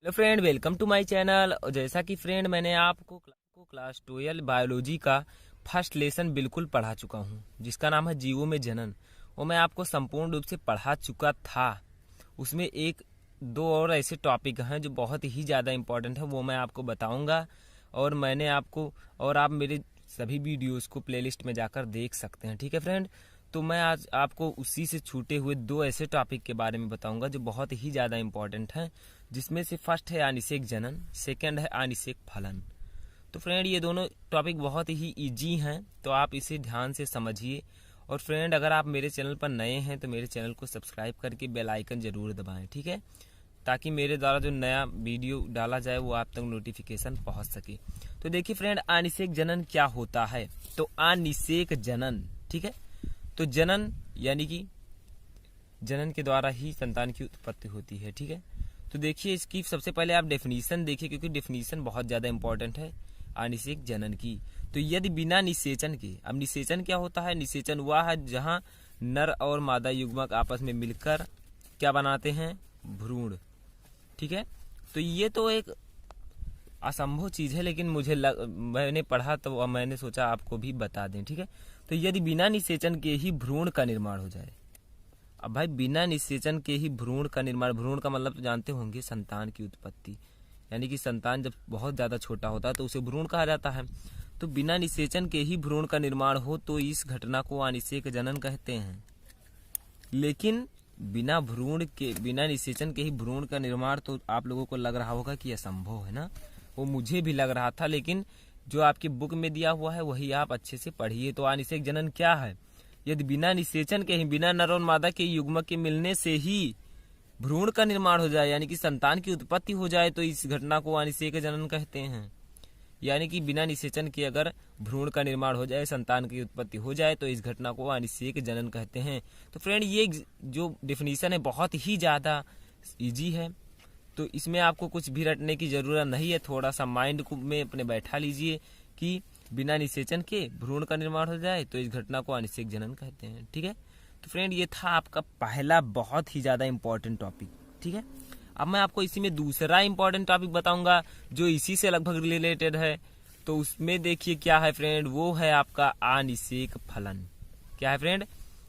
Hello friend, welcome to my channel. और जैसा कि फ्रेंड मैंने आपको क्लास 12 बायोलॉजी का फर्स्ट लेसन बिल्कुल पढ़ा चुका हूं, जिसका नाम है जीवों में जनन। वो मैं आपको संपूर्ण रूप से पढ़ा चुका था। उसमें एक दो और ऐसे टॉपिक हैं जो बहुत ही ज़्यादा इम्पोर्टेंट है, वो मैं आपको बताऊंगा। और मैंने आपको और आप मेरे सभी वीडियोस को प्लेलिस्ट में जाकर देख सकते हैं। ठीक है फ्रेंड, तो मैं आज आपको उसी से छूटे हुए दो ऐसे टॉपिक के बारे में बताऊंगा जो बहुत ही ज़्यादा इम्पोर्टेंट हैं, जिसमें से फर्स्ट है अनिषेक जनन, सेकंड है अनिषेक फलन। तो फ्रेंड ये दोनों टॉपिक बहुत ही इजी हैं, तो आप इसे ध्यान से समझिए। और फ्रेंड अगर आप मेरे चैनल पर नए हैं तो मेरे चैनल को सब्सक्राइब करके बेल आइकन जरूर दबाएं, ठीक है, ताकि मेरे द्वारा जो नया वीडियो डाला जाए वो आप तक नोटिफिकेशन पहुंच सके। तो देखिए फ्रेंड, अनिषेक जनन क्या होता है। तो अनिषेक जनन, ठीक है, तो जनन यानी कि जनन के द्वारा ही संतान की उत्पत्ति होती है। ठीक है, तो देखिए इसकी सबसे पहले आप डेफिनेशन देखिए, क्योंकि डेफिनेशन बहुत ज़्यादा इंपॉर्टेंट है अनिषेक जनन की। तो यदि बिना निषेचन के, अब निषेचन क्या होता है? निषेचन वह है जहां नर और मादा युग्मक आपस में मिलकर क्या बनाते हैं? भ्रूण। ठीक है, तो ये तो एक असंभव चीज़ है, लेकिन मैंने पढ़ा तो मैंने सोचा आपको भी बता दें। ठीक है, तो यदि बिना निषेचन के ही भ्रूण का निर्माण हो जाए। अब भाई बिना निषेचन के ही भ्रूण का निर्माण, भ्रूण का मतलब तो जानते होंगे संतान की उत्पत्ति, यानी कि संतान जब बहुत ज्यादा छोटा होता है तो उसे भ्रूण कहा जाता है। तो बिना निषेचन के ही भ्रूण का निर्माण हो तो इस घटना को अनिषेक जनन कहते हैं। लेकिन बिना निषेचन के ही भ्रूण का निर्माण तो आप लोगों को लग रहा होगा कि असंभव है ना, वो मुझे भी लग रहा था, लेकिन जो आपकी बुक में दिया हुआ है वही आप अच्छे से पढ़िए। तो अनिषेक जनन क्या है? यदि बिना निषेचन के ही, बिना नर और मादा के युग्मक के मिलने से ही भ्रूण का निर्माण हो जाए, यानी कि संतान की उत्पत्ति हो जाए, तो इस घटना को अनिषेक जनन कहते हैं। यानी कि बिना निषेचन के अगर भ्रूण का निर्माण हो जाए, संतान की उत्पत्ति हो जाए, तो इस घटना को अनिषेक जनन कहते हैं। तो फ्रेंड ये जो डिफिनीशन है बहुत ही ज्यादा इजी है, तो इसमें आपको कुछ भी रटने की जरूरत नहीं है। थोड़ा सा माइंड में अपने बैठा लीजिए कि बिना निषेचन के भ्रूण का निर्माण हो जाए तो इस घटना को अनिषेक जनन कहते हैं। ठीक है, तो फ्रेंड ये था आपका पहला बहुत ही ज्यादा इंपॉर्टेंट टॉपिक। ठीक है, अब मैं आपको इसी में दूसरा इंपॉर्टेंट टॉपिक बताऊंगा जो इसी से लगभग रिलेटेड है। तो उसमें देखिए क्या है फ्रेंड, वो है आपका अनिषेक फलन। क्या है फ्रेंड?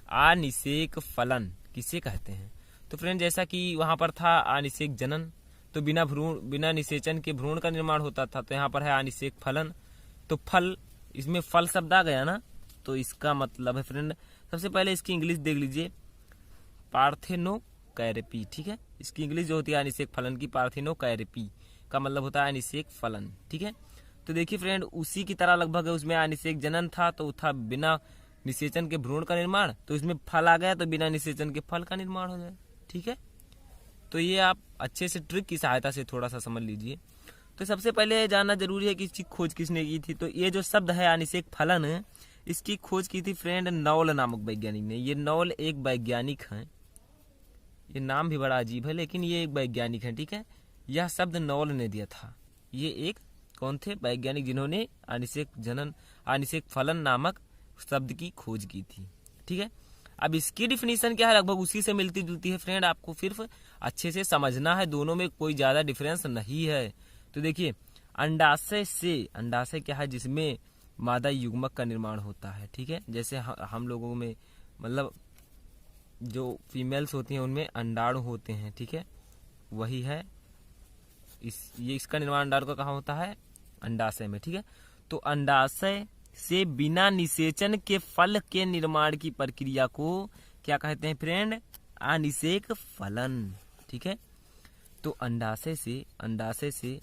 अनिषेक फलन किसे कहते हैं? तो फ्रेंड जैसा कि वहां पर था अनिषेक जनन, तो बिना निषेचन के भ्रूण का निर्माण होता था, तो यहाँ पर है अनिषेक फलन। तो फल, इसमें फल शब्द आ गया ना, तो इसका मतलब है फ्रेंड, सबसे पहले इसकी इंग्लिश देख लीजिए, पार्थेनोकैरेपी। ठीक है, इसकी इंग्लिश जो होती है अनिषेक फलन की, पार्थेनोकैरेपी का मतलब होता है अनिषेक फलन। ठीक है, तो देखिए फ्रेंड उसी की तरह लगभग है, उसमें अनिषेक जनन था तो था बिना निषेचन के भ्रूण का निर्माण, तो इसमें फल आ गया तो बिना निषेचन के फल का निर्माण हो जाए। ठीक है, तो ये आप अच्छे से ट्रिक की सहायता से थोड़ा सा समझ लीजिए। तो सबसे पहले जानना जरूरी है कि इसकी खोज किसने की थी। तो ये जो शब्द है अनिषेक फलन, इसकी खोज की थी फ्रेंड नॉल नामक वैज्ञानिक ने। ये नॉल एक वैज्ञानिक हैं, ये नाम भी बड़ा अजीब है, लेकिन ये एक वैज्ञानिक है। ठीक है, यह शब्द नॉल ने दिया था। ये एक कौन थे? वैज्ञानिक, जिन्होंने अनिषेक फलन नामक शब्द की खोज की थी। ठीक है, अब इसकी डिफिनीशन क्या है? लगभग उसी से मिलती जुलती है फ्रेंड, आपको सिर्फ अच्छे से समझना है, दोनों में कोई ज्यादा डिफरेंस नहीं है। तो देखिए अंडाशय क्या है? जिसमें मादा युग्मक का निर्माण होता है। ठीक है, जैसे हम लोगों में मतलब जो फीमेल्स होती हैं उनमें अंडाणु होते हैं। ठीक है, वही है इसका निर्माण अंडाणु का कहाँ होता है? अंडाशय में। ठीक है, तो अंडाशय से बिना निषेचन के फल के निर्माण की प्रक्रिया को क्या कहते हैं फ्रेंड? अनिषेक फलन। ठीक है, तो अंडाशय से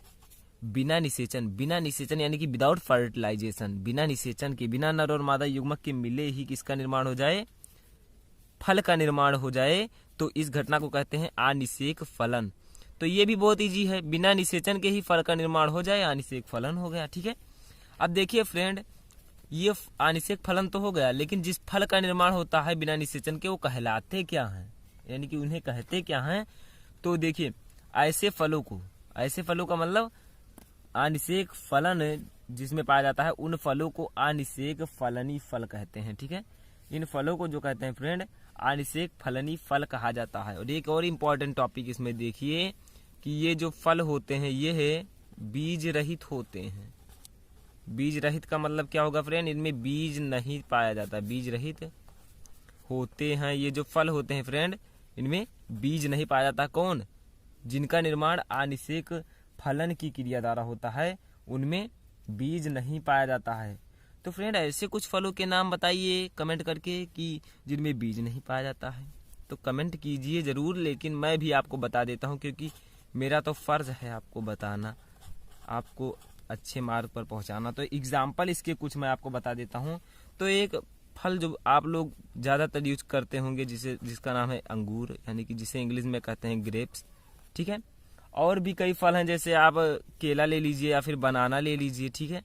बिना निषेचन यानी कि विदाउट फर्टिलाइजेशन, बिना निषेचन के, बिना नर और मादा युग्मक के मिले ही किसका निर्माण हो जाए? फल का निर्माण हो जाए, तो इस घटना को कहते हैं अनिषेक फलन। तो ये भी बहुत इजी है, बिना निषेचन के ही फल का निर्माण हो जाए, अनिषेक फलन हो गया। ठीक है, अब देखिए फ्रेंड ये अनिषेक फलन तो हो गया, लेकिन जिस फल का निर्माण होता है बिना निषेचन के वो कहलाते क्या हैं, यानी कि उन्हें कहते क्या हैं? तो देखिए ऐसे फलों का मतलब अनिषेक फलन जिसमें पाया जाता है, उन फलों को अनिषेक फलनी फल कहते हैं। ठीक है, इन फलों को जो कहते हैं फ्रेंड अनिषेक फलनी फल कहा जाता है। और एक और इम्पोर्टेंट टॉपिक इसमें देखिए कि ये जो फल होते हैं ये है बीज रहित होते हैं। बीज रहित का मतलब क्या होगा फ्रेंड, इनमें बीज नहीं पाया जाता, बीज रहित होते हैं। ये जो फल होते हैं फ्रेंड इनमें बीज नहीं पाया जाता। कौन? जिनका निर्माण अनिषेक फलन की क्रिया द्वारा होता है उनमें बीज नहीं पाया जाता है। तो फ्रेंड ऐसे कुछ फलों के नाम बताइए कमेंट करके कि जिनमें बीज नहीं पाया जाता है। तो कमेंट कीजिए ज़रूर, लेकिन मैं भी आपको बता देता हूँ क्योंकि मेरा तो फ़र्ज़ है आपको बताना, आपको अच्छे मार्ग पर पहुँचाना। तो एग्जाम्पल इसके कुछ मैं आपको बता देता हूँ। तो एक फल जो आप लोग ज़्यादातर यूज करते होंगे जिसका नाम है अंगूर, यानी कि जिसे इंग्लिश में कहते हैं ग्रेप्स, ठीक है। और भी कई फल हैं, जैसे आप केला ले लीजिए या फिर बनाना ले लीजिए, ठीक है।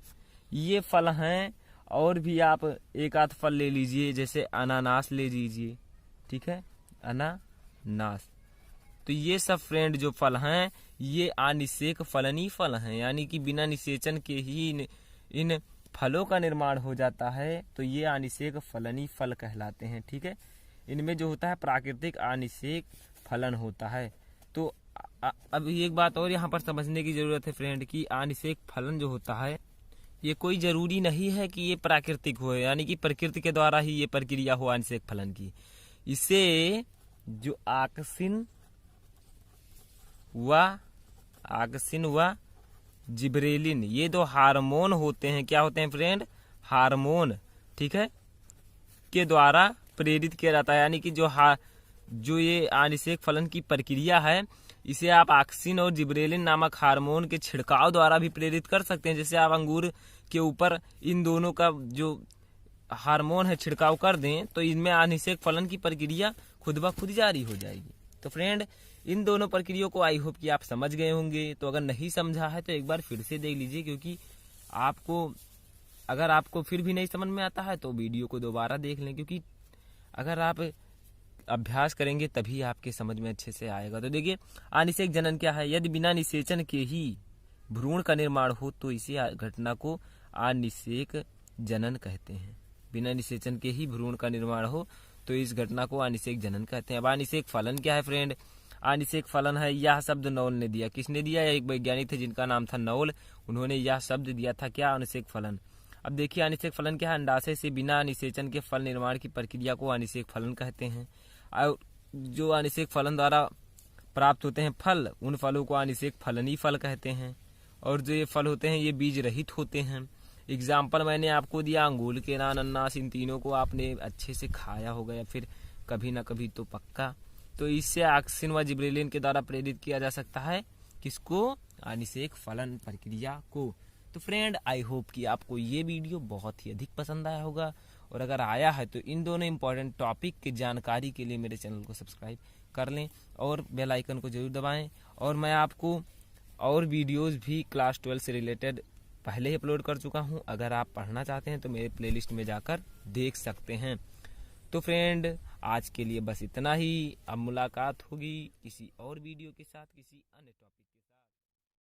ये फल हैं। और भी आप एक आध फल ले लीजिए, जैसे अनानास ले लीजिए, ठीक है, अनानास। तो ये सब फ्रेंड जो फल हैं ये अनिषेक फलनी फल हैं, यानी कि बिना निषेचन के ही इन फलों का निर्माण हो जाता है। तो ये अनिषेक फलनी फल कहलाते हैं, ठीक है। इनमें जो होता है प्राकृतिक अनिषेक फलन होता है। तो अब एक बात और यहाँ पर समझने की जरूरत है फ्रेंड कि अनिषेक फलन जो होता है ये कोई जरूरी नहीं है कि ये प्राकृतिक हो, यानी कि प्रकृति के द्वारा ही ये प्रक्रिया हो अनिषेक फलन की। इसे जो ऑक्सिन व जिब्रेलिन ये दो हार्मोन होते हैं, क्या होते हैं फ्रेंड, हार्मोन, ठीक है, के द्वारा प्रेरित किया जाता है। यानी कि जो ये अनिषेक फलन की प्रक्रिया है इसे आप ऑक्सिन और जिब्रेलिन नामक हार्मोन के छिड़काव द्वारा भी प्रेरित कर सकते हैं। जैसे आप अंगूर के ऊपर इन दोनों का जो हार्मोन है छिड़काव कर दें तो इनमें अनिषेक फलन की प्रक्रिया खुद ब खुद जारी हो जाएगी। तो फ्रेंड इन दोनों प्रक्रियाओं को आई होप कि आप समझ गए होंगे। तो अगर नहीं समझा है तो एक बार फिर से देख लीजिए, क्योंकि अगर आपको फिर भी नहीं समझ में आता है तो वीडियो को दोबारा देख लें, क्योंकि अगर आप अभ्यास करेंगे तभी आपके समझ में अच्छे से आएगा। तो देखिए अनिषेक जनन क्या है, यदि बिना निषेचन के ही भ्रूण का निर्माण हो तो इसी घटना को अनिषेक जनन कहते हैं। बिना निषेचन के ही भ्रूण का निर्माण हो तो इस घटना को अनिषेक जनन कहते हैं। अब अनिषेक फलन क्या है फ्रेंड, अनिषेक फलन है, यह शब्द नॉल ने दिया। किसने दिया? एक वैज्ञानिक थे जिनका नाम था नॉल, उन्होंने यह शब्द दिया था, क्या, अनिषेक फलन। अब देखिए अनिषेक फलन क्या है, अंडाशय से बिना निषेचन के फल निर्माण की प्रक्रिया को अनिषेक फलन कहते हैं। और जो अनिषेक फलन द्वारा प्राप्त होते हैं फल, उन फलों को अनिषेक फलनी फल कहते हैं। और जो ये फल होते हैं ये बीज रहित होते हैं। एग्जाम्पल मैंने आपको दिया अंगूर, केला, अनानास, इन तीनों को आपने अच्छे से खाया होगा या फिर कभी ना कभी तो पक्का। तो इससे ऑक्सिन व जिब्रेलिन के द्वारा प्रेरित किया जा सकता है किसको, अनिषेक फलन प्रक्रिया को। तो फ्रेंड आई होप कि आपको ये वीडियो बहुत ही अधिक पसंद आया होगा, और अगर आया है तो इन दोनों इंपॉर्टेंट टॉपिक की जानकारी के लिए मेरे चैनल को सब्सक्राइब कर लें और बेल आइकन को जरूर दबाएं। और मैं आपको और वीडियोस भी क्लास 12 से रिलेटेड पहले ही अपलोड कर चुका हूं, अगर आप पढ़ना चाहते हैं तो मेरे प्लेलिस्ट में जाकर देख सकते हैं। तो फ्रेंड आज के लिए बस इतना ही, अब मुलाकात होगी किसी और वीडियो के साथ किसी अन्य टॉपिक